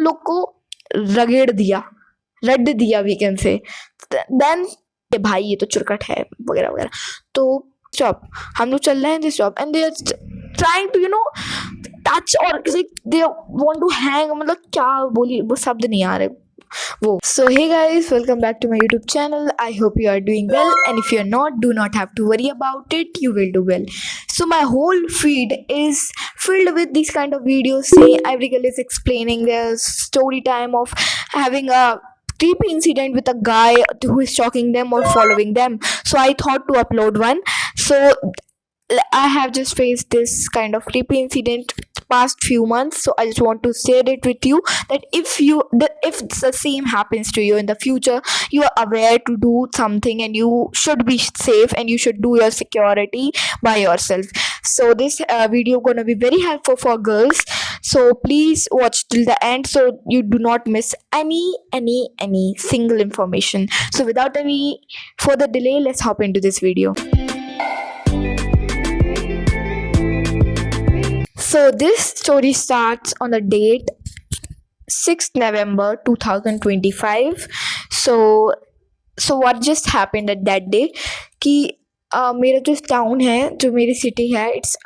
लोग को रगेड़ दिया, रड दिया वी कैन से। देन भाई ये तो चुरकट है वगैरह वगैरह। तो स्टॉप, हम लोग चल रहे हैं this stop and they are trying to touch और दे वांट टू हैंग, मतलब क्या बोली वो शब्द नहीं आ रहे वो। So hey guys, welcome back to my YouTube channel. I hope you are doing well, and if you're not, do not have to worry about it, you will do well. So my whole feed is filled with these kind of videos. Say every girl is explaining their story time of having a creepy incident with a guy who is stalking them or following them. So I thought to upload one. So I have just faced this kind of creepy incident past few months, so I just want to share it with you that if the same happens to you in the future, you are aware to do something and you should be safe and you should do your security by yourself. So this video gonna be very helpful for girls, so please watch till the end so you do not miss any single information. So without any further delay, let's hop into this video. So this story starts on the date 6th November 2025. So what just happened at that day कि मेरा जो town है, जो मेरी city है, it's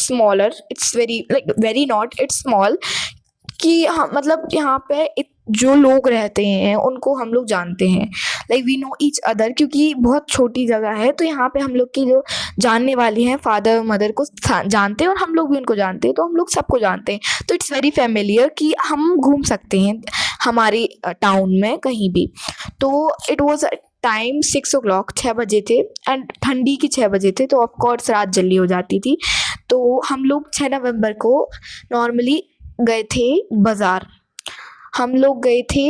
smaller, it's very not, it's small कि हाँ, मतलब यहाँ पे जो लोग रहते हैं उनको हम लोग जानते हैं, like we know each other, क्योंकि बहुत छोटी जगह है। तो यहाँ पे हम लोग की जो जानने वाली हैं फादर मदर को जानते हैं और हम लोग भी उनको जानते हैं, तो हम लोग सबको जानते हैं। तो इट्स वेरी फेमिलियर कि हम घूम सकते हैं हमारी टाउन में कहीं भी। तो इट वॉज टाइम 6 o'clock, 6 बजे थे, एंड ठंडी की 6 बजे थे, तो ऑफकोर्स रात जल्दी हो जाती थी। तो हम लोग 6 नवंबर को नॉर्मली गए थे बाज़ार। हम लोग गए थे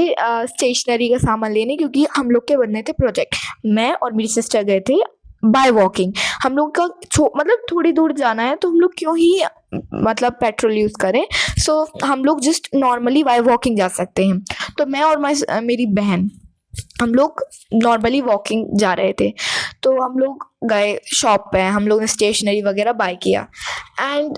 स्टेशनरी का सामान लेने, क्योंकि हम लोग के बनने थे प्रोजेक्ट। मैं और मेरी सिस्टर गए थे बाय वॉकिंग। हम लोग का मतलब थोड़ी दूर जाना है, तो हम लोग क्यों ही मतलब पेट्रोल यूज़ करें। सो हम लोग जस्ट नॉर्मली बाय वॉकिंग जा सकते हैं। तो मैं और मेरी बहन हम लोग नॉर्मली वॉकिंग जा रहे थे। तो हम लोग गए शॉप पे, हम लोग ने स्टेशनरी वगैरह बाय किया एंड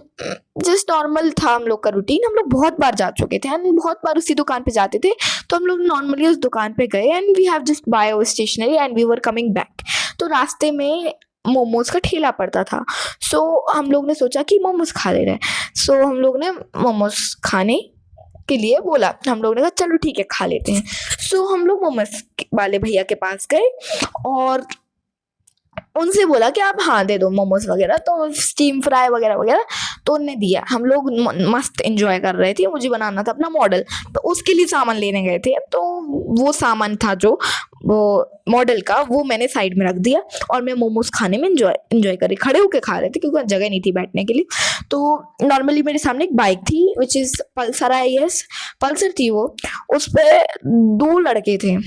जस्ट नॉर्मल था हम लोग का रूटीन। हम लोग बहुत बार जा चुके थे एंड बहुत बार उसी दुकान पे जाते थे। तो हम लोग नॉर्मली उस दुकान पे गए and we have just buy our stationery and we were coming back. तो रास्ते में मोमोज का ठेला पड़ता था। सो हम लोग ने सोचा कि मोमोज खा ले रहे हैं। सो हम लोग ने मोमोज खाने के लिए बोला, हम लोग ने कहा चलो ठीक है खा लेते हैं। सो हम लोग मोमोज वाले भैया के पास गए और उनसे बोला कि आप हाँ दे दो मोमोज वगैरह, तो स्टीम फ्राई वगैरह वगैरह, तो उनने दिया। हम लोग मस्त एंजॉय कर रहे थे। मुझे बनाना था अपना मॉडल, तो उसके लिए सामान लेने गए थे। तो वो सामान था जो वो मॉडल का, वो मैंने साइड में रख दिया और मैं मोमोज खाने में एंजॉय कर रही, खड़े होकर खा रहे थे क्योंकि जगह नहीं थी बैठने के लिए। तो नॉर्मली मेरे सामने एक बाइक थी which is Pulsar, IS Pulsar थी वो। उस पर 2 लड़के थे,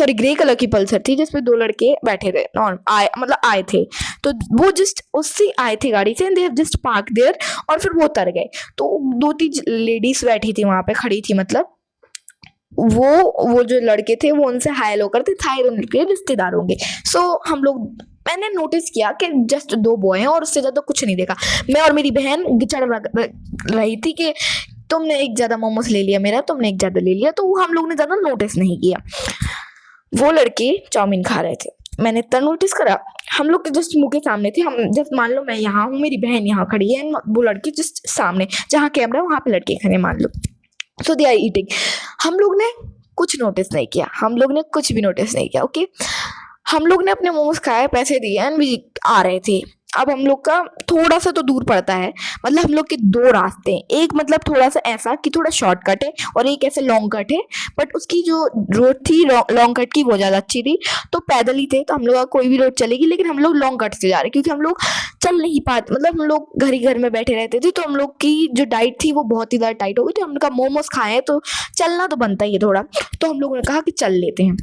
ग्रे कलर की पल्सर थी जिसपे 2 लड़के बैठे थे, आए थे। तो वो जस्ट उससे आए थे गाड़ी से, they have just park there और फिर वो उतर गए। तो 2-3 लेडीज बैठी थी वहाँ पे, खड़ी थी, मतलब वो जो लड़के थे वो उनसे हाय लो करते, शायद उनके रिश्तेदार होंगे। सो मैंने नोटिस किया कि जस्ट 2 बॉय हैं और उससे ज़्यादा कुछ नहीं देखा। मैं और मेरी बहन गिचड़ रही थी कि तुमने एक ज़्यादा मोमोज ले लिया मेरा, तुमने एक ज़्यादा ले लिया, तो हम लोग ने ज़्यादा नोटिस नहीं किया। वो लड़के चाउमीन खा रहे थे, मैंने इतना नोटिस करा। हम लोग के जस्ट मुंह के सामने थे। हम जस्ट मान लो मैं यहाँ हूँ, मेरी बहन यहाँ खड़ी है, वो लड़के जस्ट सामने, जहाँ कैमरा है वहाँ पे लड़के खड़े मान लो। सो दे आर ईटिंग। हम लोग ने कुछ नोटिस नहीं किया, हम लोग ने कुछ भी नोटिस नहीं किया। ओके, हम लोग ने अपने मोमोज खाए, पैसे दिए एंड भी आ रहे थे। अब हम लोग का थोड़ा सा तो दूर पड़ता है, मतलब हम लोग के 2 रास्ते हैं, एक मतलब थोड़ा सा ऐसा कि थोड़ा शॉर्टकट है और एक ऐसे लॉन्ग कट है। बट उसकी जो रोड थी लॉन्ग कट की वो ज़्यादा अच्छी थी। तो पैदल ही थे, तो हम लोग का कोई भी रोड चलेगी, लेकिन हम लोग लॉन्ग कट से जा रहे क्योंकि हम लोग चल नहीं पाते, मतलब हम लोग घर ही घर में बैठे रहते थे। तो हम लोग की जो डाइट थी वो बहुत ही ज़्यादा टाइट हो गई। तो हम लोग का मोमोज खाए तो चलना तो बनता ही है थोड़ा। तो हम लोगों ने कहा कि चल लेते हैं।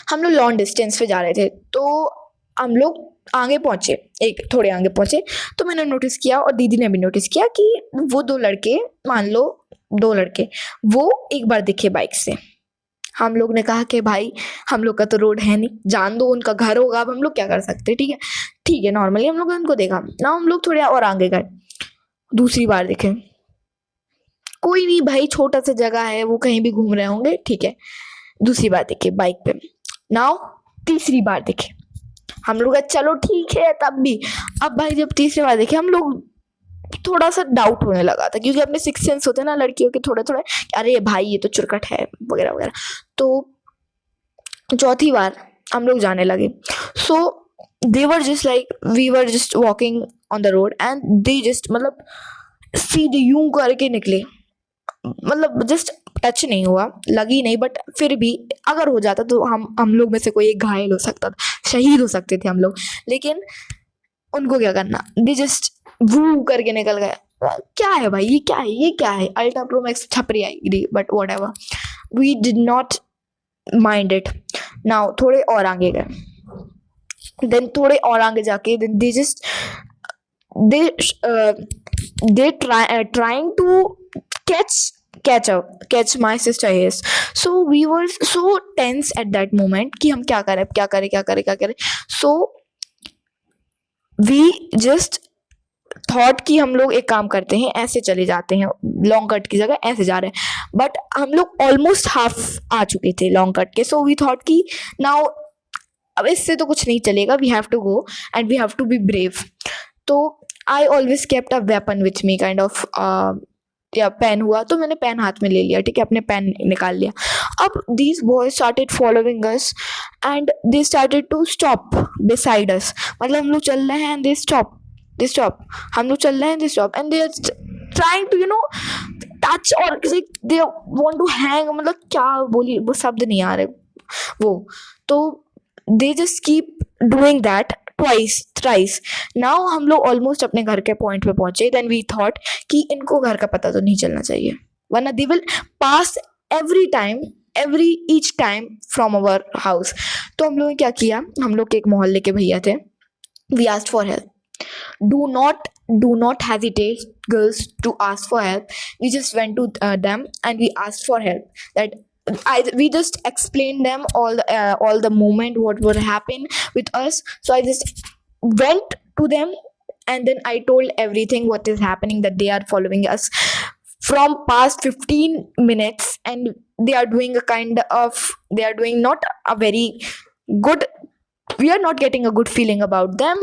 हम लोग लॉन्ग डिस्टेंस पे जा रहे थे, तो हम लोग आगे पहुँचे, एक थोड़े आगे पहुँचे। तो मैंने नोटिस किया और दीदी ने भी नोटिस किया कि वो 2 लड़के, मान लो 2 लड़के, वो एक बार दिखे बाइक से। हम लोग ने कहा कि भाई हम लोग का तो रोड है नहीं, जान दो, उनका घर होगा, अब हम लोग क्या कर सकते हैं। ठीक है नॉर्मली हम लोग ने उनको देखा ना। हम लोग थोड़े और आगे गए, दूसरी बार दिखे, कोई नहीं भाई, छोटा सा जगह है, वो कहीं भी घूम रहे होंगे, ठीक है। दूसरी बार देखे बाइक पे। नाउ तीसरी बार देखे हम लोग, चलो ठीक है तब भी। अब भाई जब तीसरी बार देखे हम लोग, थोड़ा सा डाउट होने लगा था, क्योंकि अपने सिक्स सेंस होते हैं ना लड़कियों के थोड़े थोड़े, अरे भाई ये तो चुरकट है वगैरह वगैरह। तो चौथी बार हम लोग जाने लगे। So they were just like, we were just walking on the road and they just, मतलब सीधे यूं करके निकले, मतलब जस्ट टच नहीं हुआ, लगी नहीं, बट फिर भी अगर हो जाता तो हम लोग में से कोई एक घायल हो सकता था, शहीद हो सकते थे हम लोग। लेकिन उनको क्या करना, दे जस्ट वू करके निकल गए। क्या है भाई, ये क्या है, ये क्या है, अल्ट्रा प्रो मैक्स छपरी आएगी, but whatever, we did not mind it. Now थोड़े और आगे गए, देन थोड़े और आगे जाके then they just they trying to catch my sister is. So we were so tense at that moment कि हम क्या करें। So we just थॉट कि हम लोग एक काम करते हैं, ऐसे चले जाते हैं, लॉन्ग कट की जगह ऐसे जा रहे हैं, बट हम लोग ऑलमोस्ट हाफ आ चुके थे लॉन्ग कट के। सो वी थॉट कि नाउ अब इससे तो कुछ नहीं चलेगा, we have to go and we have to be brave. तो I always kept a weapon with me, kind of, या पेन हुआ तो मैंने पेन हाथ में ले लिया, ठीक है, अपने पेन निकाल लिया। अब these boys started following us and they started to stop beside us, मतलब हम लोग चल रहे हैं एंड दे स्टॉप, हम लोग चल रहे हैं, they stop and they are trying to touch, और दे वांट टू हैंग, मतलब क्या बोली, वो शब्द नहीं आ रहे वो। तो they just keep doing that twice thrice. Now हम लोग ऑलमोस्ट अपने घर के पॉइंट पे पहुंचे, देन वी थॉट कि इनको घर का पता तो नहीं चलना चाहिए, वरना they will pass every each time from our house. तो हम लोगों ने क्या किया, हम लोग के एक मोहल्ले के भैया थे, we asked for help. Do not hesitate, girls, to ask for help. We just went to them and we asked for help. We just explained them all the moment what would happen with us. So I just went to them and then I told everything what is happening, that they are following us from past 15 minutes and they are doing not a very good, we are not getting a good feeling about them.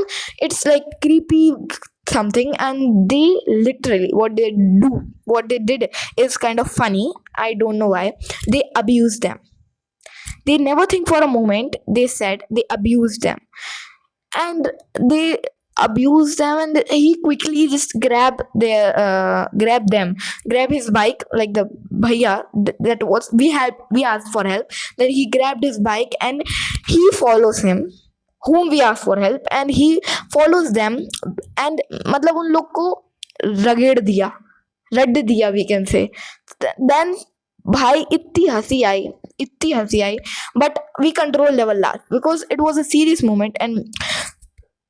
It's like creepy something, and they literally what they did is kind of funny. I don't know why. They abused them. They never think for a moment. They said they abused them, and they abused them, and he quickly just grab his bike, like the bhaiya that was, we asked for help, then he grabbed his bike and he follows him, whom we ask for help, and he follows them, and मतलब उन लोग को रगड़ दिया we can say. Then भाई इतनी हंसी आई, but we controlled our laugh because it was a serious moment,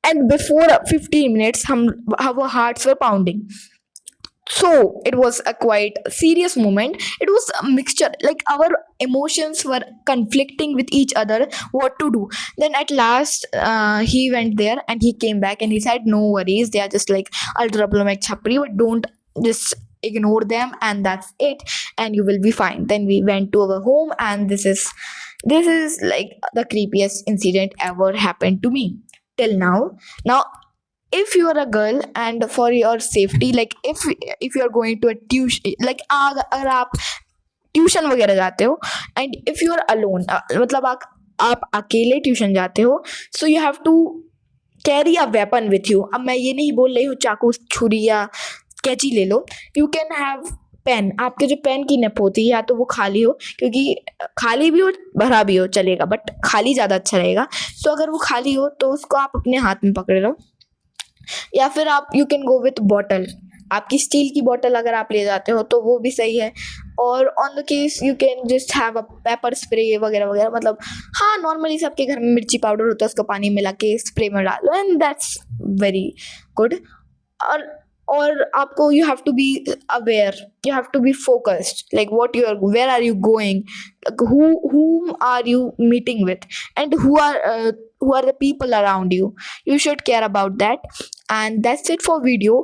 and before 15 minutes our hearts were pounding. So it was a quite serious moment. It was a mixture, like our emotions were conflicting with each other what to do. Then at last he went there and he came back and he said, no worries, they are just like ultra problematic chapri, but don't just ignore them, and that's it, and you will be fine. Then we went to our home, and this is like the creepiest incident ever happened to me till now. If you are a girl and for your safety, like if you are going to a tuition, like अगर आप tuition वगैरह जाते हो, and if you are alone, मतलब आप अकेले tuition जाते हो, so you have to carry a weapon with you. अब मैं ये नहीं बोल रही हूँ चाकू छुरी या कैंची ले लो, यू कैन हैव पेन, आपके जो पेन की नप होती है या तो वो खाली हो, क्योंकि खाली भी हो भरा भी हो चलेगा, बट खाली ज़्यादा अच्छा रहेगा। सो अगर वो खाली हो तो उसको आप अपने हाथ में पकड़े रहो, या फिर आप you can go with bottle, आपकी स्टील की बॉटल अगर आप ले जाते हो तो वो भी सही है। और on the case you can just have a paper spray वगैरह वगैरह, मतलब हाँ नॉर्मली सबके घर में मिर्ची पाउडर होता है, उसको पानी मिला के स्प्रे में डालो, एंड दैट्स वेरी गुड। और आपको you have to be aware, you have to be focused, like where are you going, whom are you meeting with, and who are the people around you. You should care about that. And that's it for video.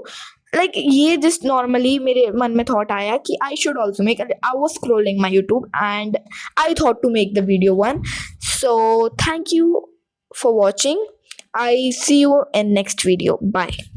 Like ये just normally मेरे मन में thought आया कि I should also make. I was scrolling my YouTube and I thought to make the video one. So thank you for watching. I see you in next video. Bye.